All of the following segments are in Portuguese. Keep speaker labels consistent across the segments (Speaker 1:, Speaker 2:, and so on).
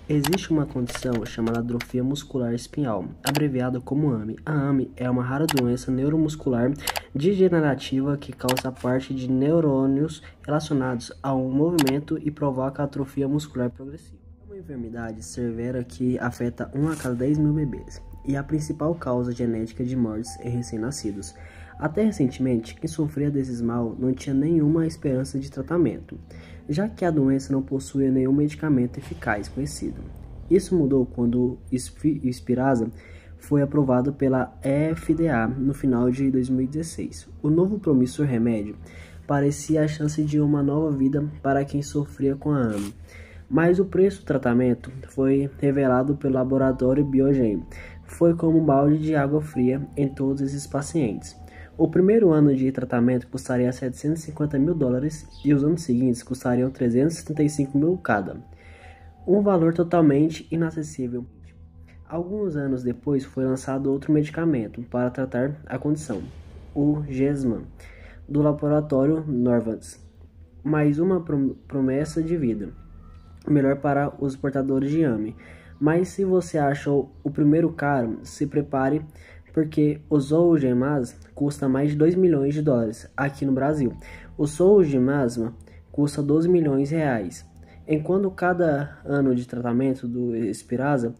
Speaker 1: Existe uma condição chamada atrofia muscular espinhal, abreviada como AME. A AME é uma rara doença neuromuscular degenerativa que causa parte de neurônios relacionados ao movimento e provoca atrofia muscular progressiva. É uma enfermidade severa que afeta 1 a cada 10 mil bebês e a principal causa genética de mortes em recém-nascidos. Até recentemente, quem sofria desses mal não tinha nenhuma esperança de tratamento, já que a doença não possuía nenhum medicamento eficaz conhecido. Isso mudou quando o Spinraza foi aprovado pela FDA no final de 2016. O novo promissor remédio parecia a chance de uma nova vida para quem sofria com a AME. Mas o preço do tratamento foi revelado pelo laboratório Biogen. Foi como um balde de água fria em todos esses pacientes. O primeiro ano de tratamento custaria $750 mil e os anos seguintes custariam 375 mil cada. Um valor totalmente inacessível. Alguns anos depois foi lançado outro medicamento para tratar a condição, o Gesman, do laboratório Novartis. Mais uma promessa de vida melhor para os portadores de AME. Mas se você achou o primeiro caro, se prepare, porque o Zolgensma custa mais de $2 milhões aqui no Brasil. O Zolgensma custa 12 milhões de reais, enquanto cada ano de tratamento do Spinraza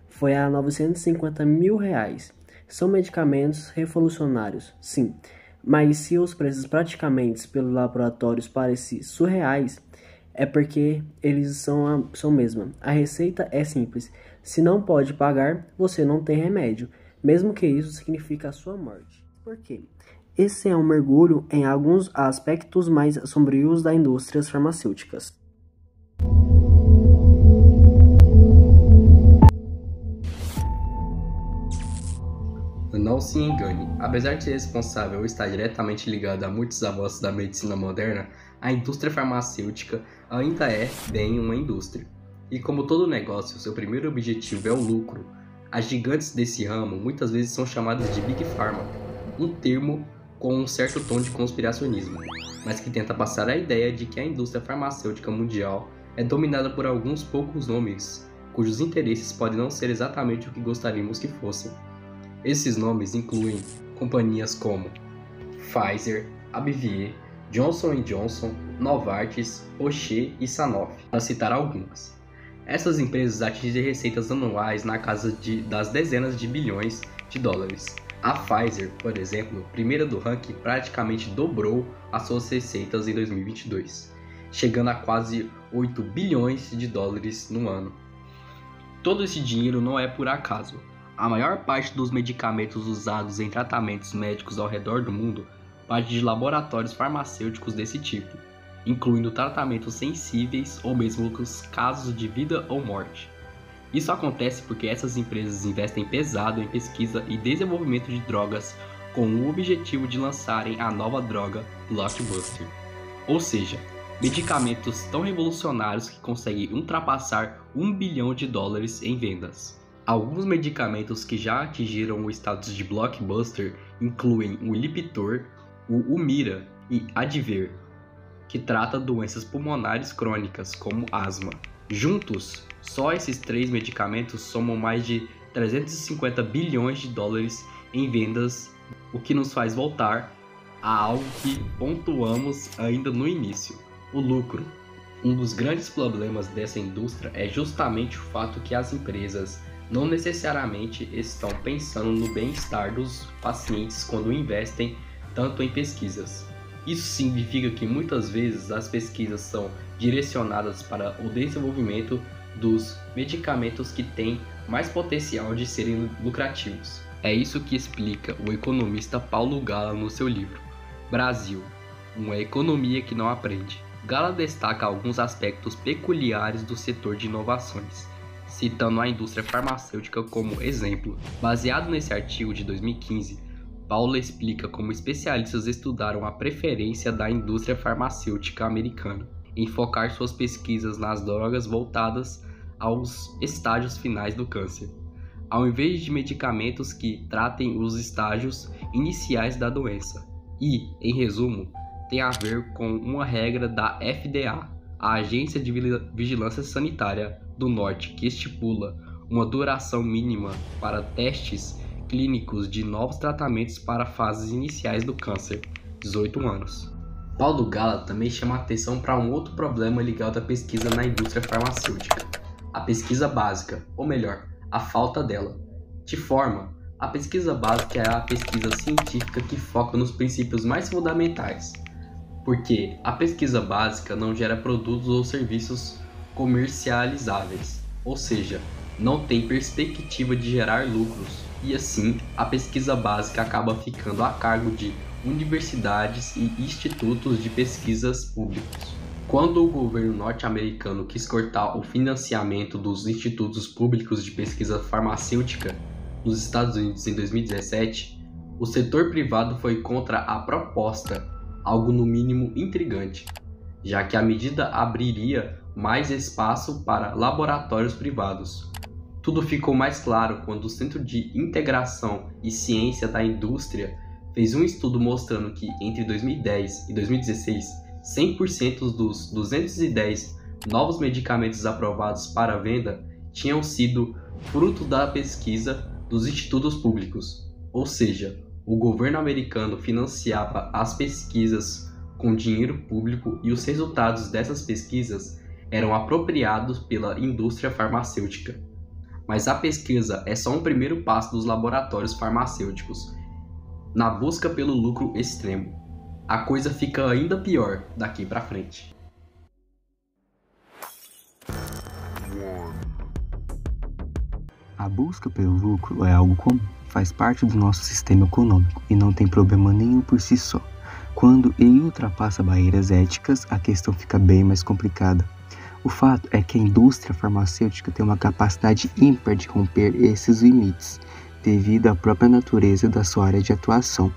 Speaker 1: foi a 950 mil reais. São medicamentos revolucionários, sim, mas se os preços praticamente pelos laboratórios parecem surreais, é porque eles são mesmo. A receita é simples. Se não pode pagar, você não tem remédio, mesmo que isso signifique a sua morte. Por quê? Esse é um mergulho em alguns aspectos mais sombrios da indústria farmacêuticas.
Speaker 2: Não se engane, apesar de ser responsável ou estar diretamente ligado a muitos avanços da medicina moderna, a indústria farmacêutica ainda é bem uma indústria. E como todo negócio, seu primeiro objetivo é o lucro. As gigantes desse ramo muitas vezes são chamadas de Big Pharma, um termo com um certo tom de conspiracionismo, mas que tenta passar a ideia de que a indústria farmacêutica mundial é dominada por alguns poucos nomes, cujos interesses podem não ser exatamente o que gostaríamos que fossem. Esses nomes incluem companhias como Pfizer, Abvier, Johnson & Johnson, Novartis, Roche e Sanofi, para citar algumas. Essas empresas atingem receitas anuais na casa das dezenas de bilhões de dólares. A Pfizer, por exemplo, primeira do ranking, praticamente dobrou as suas receitas em 2022, chegando a quase 8 bilhões de dólares no ano. Todo esse dinheiro não é por acaso. A maior parte dos medicamentos usados em tratamentos médicos ao redor do mundo parte de laboratórios farmacêuticos desse tipo, incluindo tratamentos sensíveis ou mesmo os casos de vida ou morte. Isso acontece porque essas empresas investem pesado em pesquisa e desenvolvimento de drogas com o objetivo de lançarem a nova droga blockbuster, ou seja, medicamentos tão revolucionários que conseguem ultrapassar $1 bilhão em vendas. Alguns medicamentos que já atingiram o status de blockbuster incluem o Lipitor, o Humira e Advair, que trata doenças pulmonares crônicas como asma. Juntos, só esses 3 medicamentos somam mais de $350 bilhões em vendas, o que nos faz voltar a algo que pontuamos ainda no início: o lucro. Um dos grandes problemas dessa indústria é justamente o fato que as empresas não necessariamente estão pensando no bem-estar dos pacientes quando investem tanto em pesquisas. Isso significa que muitas vezes as pesquisas são direcionadas para o desenvolvimento dos medicamentos que têm mais potencial de serem lucrativos. É isso que explica o economista Paulo Gala no seu livro Brasil, uma economia que não aprende. Gala destaca alguns aspectos peculiares do setor de inovações, citando a indústria farmacêutica como exemplo. Baseado nesse artigo de 2015, Paulo explica como especialistas estudaram a preferência da indústria farmacêutica americana em focar suas pesquisas nas drogas voltadas aos estágios finais do câncer, ao invés de medicamentos que tratem os estágios iniciais da doença. E, em resumo, tem a ver com uma regra da FDA, a Agência de Vigilância Sanitária do Norte, que estipula uma duração mínima para testes clínicos de novos tratamentos para fases iniciais do câncer, 18 anos. Paulo Gala também chama atenção para um outro problema ligado à pesquisa na indústria farmacêutica, a pesquisa básica, ou melhor, a falta dela. De forma, a pesquisa básica é a pesquisa científica que foca nos princípios mais fundamentais, porque a pesquisa básica não gera produtos ou serviços comercializáveis, ou seja, não tem perspectiva de gerar lucros, e assim a pesquisa básica acaba ficando a cargo de universidades e institutos de pesquisas públicos. Quando o governo norte-americano quis cortar o financiamento dos institutos públicos de pesquisa farmacêutica nos Estados Unidos em 2017, o setor privado foi contra a proposta, algo no mínimo intrigante, já que a medida abriria mais espaço para laboratórios privados. Tudo ficou mais claro quando o Centro de Integração e Ciência da Indústria fez um estudo mostrando que entre 2010 e 2016, 100% dos 210 novos medicamentos aprovados para venda tinham sido fruto da pesquisa dos institutos públicos, ou seja, o governo americano financiava as pesquisas com dinheiro público e os resultados dessas pesquisas eram apropriados pela indústria farmacêutica. Mas a pesquisa é só um primeiro passo dos laboratórios farmacêuticos na busca pelo lucro extremo. A coisa fica ainda pior daqui para frente.
Speaker 3: A busca pelo lucro é algo comum, faz parte do nosso sistema econômico e não tem problema nenhum por si só. Quando ele ultrapassa barreiras éticas, a questão fica bem mais complicada. O fato é que a indústria farmacêutica tem uma capacidade ímpar de romper esses limites, devido à própria natureza da sua área de atuação.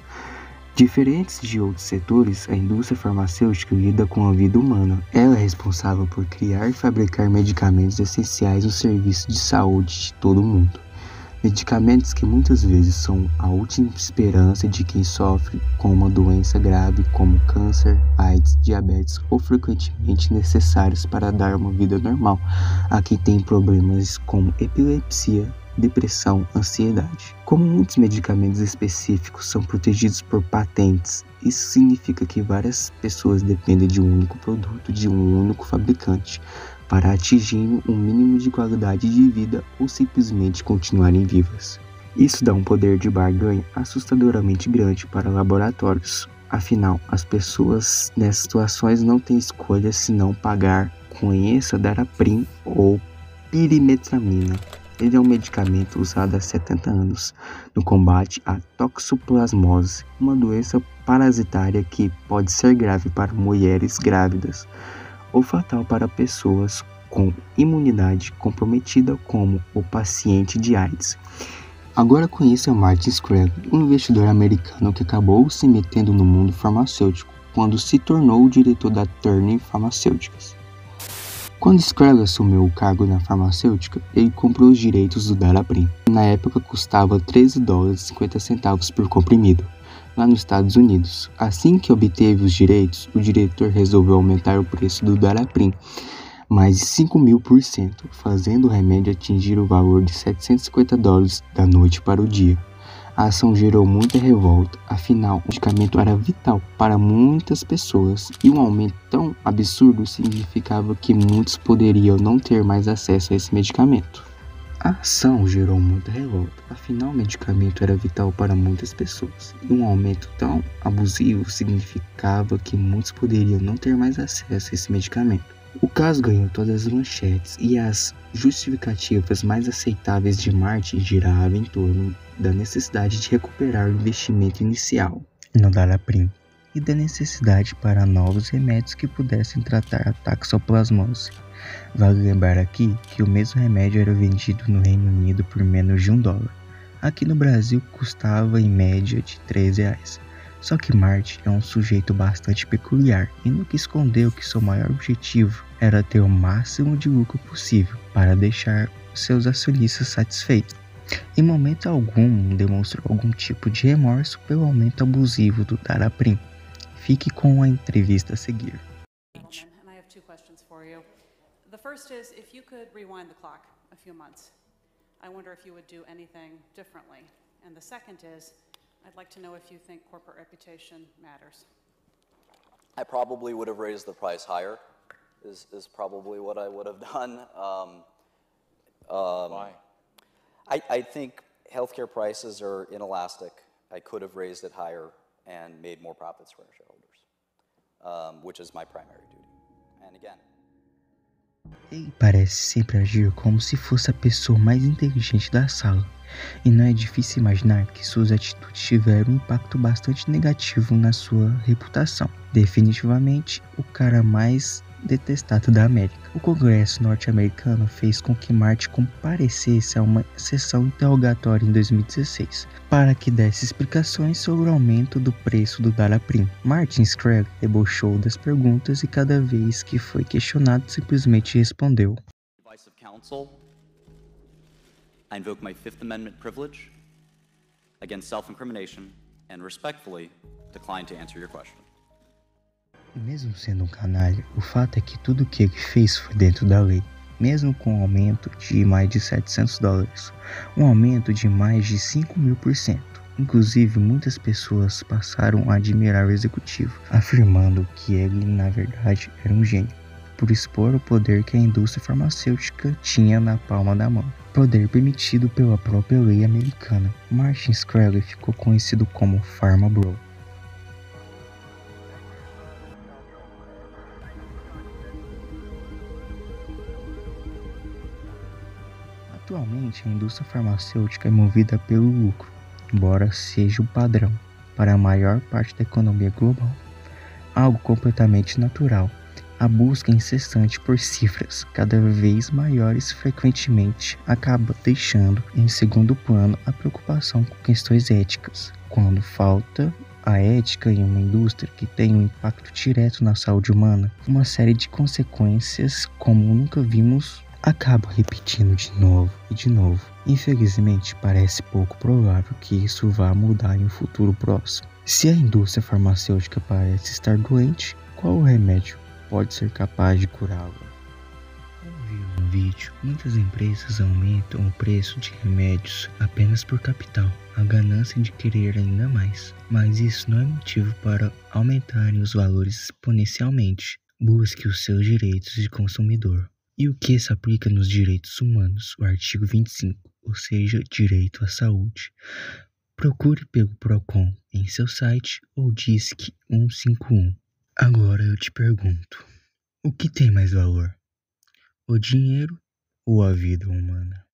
Speaker 3: Diferentes de outros setores, a indústria farmacêutica lida com a vida humana. Ela é responsável por criar e fabricar medicamentos essenciais no serviço de saúde de todo mundo. Medicamentos que muitas vezes são a última esperança de quem sofre com uma doença grave como câncer, AIDS, diabetes ou frequentemente necessários para dar uma vida normal a quem tem problemas como epilepsia, depressão, ansiedade. Como muitos medicamentos específicos são protegidos por patentes, isso significa que várias pessoas dependem de um único produto, de um único fabricante, para atingir um mínimo de qualidade de vida ou simplesmente continuarem vivas. Isso dá um poder de barganha assustadoramente grande para laboratórios. Afinal, as pessoas nessas situações não têm escolha senão pagar. Conheça Daraprim ou pirimetramina. Ele é um medicamento usado há 70 anos no combate à toxoplasmose, uma doença parasitária que pode ser grave para mulheres grávidas ou fatal para pessoas com imunidade comprometida, como o paciente de AIDS. Agora conheça Martin Shkreli, um investidor americano que acabou se metendo no mundo farmacêutico quando se tornou o diretor da Turner Pharmaceuticals. Quando Shkreli assumiu o cargo na farmacêutica, ele comprou os direitos do Daraprim. Na época custava $13,50 por comprimido, lá nos Estados Unidos. Assim que obteve os direitos, o diretor resolveu aumentar o preço do Daraprim mais de 5.000%, fazendo o remédio atingir o valor de $750 da noite para o dia. A ação gerou muita revolta, afinal, o medicamento era vital para muitas pessoas e um aumento tão absurdo significava que muitos poderiam não ter mais acesso a esse medicamento. A ação gerou muita revolta, afinal o medicamento era vital para muitas pessoas e um aumento tão abusivo significava que muitos poderiam não ter mais acesso a esse medicamento. O caso ganhou todas as manchetes e as justificativas mais aceitáveis de Martin giravam em torno da necessidade de recuperar o investimento inicial no Daraprim e da necessidade para novos remédios que pudessem tratar a toxoplasmose. Vale lembrar aqui que o mesmo remédio era vendido no Reino Unido por menos de $1. Aqui no Brasil custava em média de R$3. Só que Martin é um sujeito bastante peculiar e nunca escondeu que seu maior objetivo era ter o máximo de lucro possível para deixar seus acionistas satisfeitos. Em momento algum demonstrou algum tipo de remorso pelo aumento abusivo do Daraprim. Fique com a entrevista a seguir.
Speaker 4: And I have two questions for first is, if you could rewind the clock a few months, I wonder if you would do anything differently. And the second is, I'd like to know if you think corporate reputation matters.
Speaker 5: I probably would have raised the price higher, is probably what I would have done.
Speaker 6: Why?
Speaker 5: I think healthcare prices are inelastic. I could have raised it higher and made more profits for our shareholders, which is my primary duty. And again,
Speaker 3: Ele parece sempre agir como se fosse a pessoa mais inteligente da sala, e não é difícil imaginar que suas atitudes tiveram um impacto bastante negativo na sua reputação. Definitivamente, o cara mais detestado da América. O Congresso norte-americano fez com que Martin comparecesse a uma sessão interrogatória em 2016 para que desse explicações sobre o aumento do preço do Daraprim. Martin Shkreli debochou das perguntas e cada vez que foi questionado simplesmente respondeu:
Speaker 5: advice of counsel, I invoke my Fifth Amendment privilege against self-incrimination and respectfully decline to answer your question.
Speaker 3: E mesmo sendo um canalha, o fato é que tudo o que ele fez foi dentro da lei, mesmo com um aumento de mais de $700, um aumento de mais de 5.000%. Inclusive, muitas pessoas passaram a admirar o executivo, afirmando que ele, na verdade, era um gênio, por expor o poder que a indústria farmacêutica tinha na palma da mão, poder permitido pela própria lei americana. Martin Shkreli ficou conhecido como Pharma Bro. Atualmente, a indústria farmacêutica é movida pelo lucro, embora seja o padrão para a maior parte da economia global. Algo completamente natural, a busca incessante por cifras cada vez maiores frequentemente acaba deixando em segundo plano a preocupação com questões éticas. Quando falta a ética em uma indústria que tem um impacto direto na saúde humana, uma série de consequências como nunca vimos acaba repetindo de novo e de novo. Infelizmente, parece pouco provável que isso vá mudar em um futuro próximo. Se a indústria farmacêutica parece estar doente, qual o remédio pode ser capaz de curá-la? Como viu no vídeo, muitas empresas aumentam o preço de remédios apenas por capital, a ganância de querer ainda mais. Mas isso não é motivo para aumentarem os valores exponencialmente. Busque os seus direitos de consumidor. E o que se aplica nos direitos humanos, o artigo 25, ou seja, direito à saúde. Procure pelo PROCON em seu site ou DISC 151. Agora eu te pergunto, o que tem mais valor? O dinheiro ou a vida humana?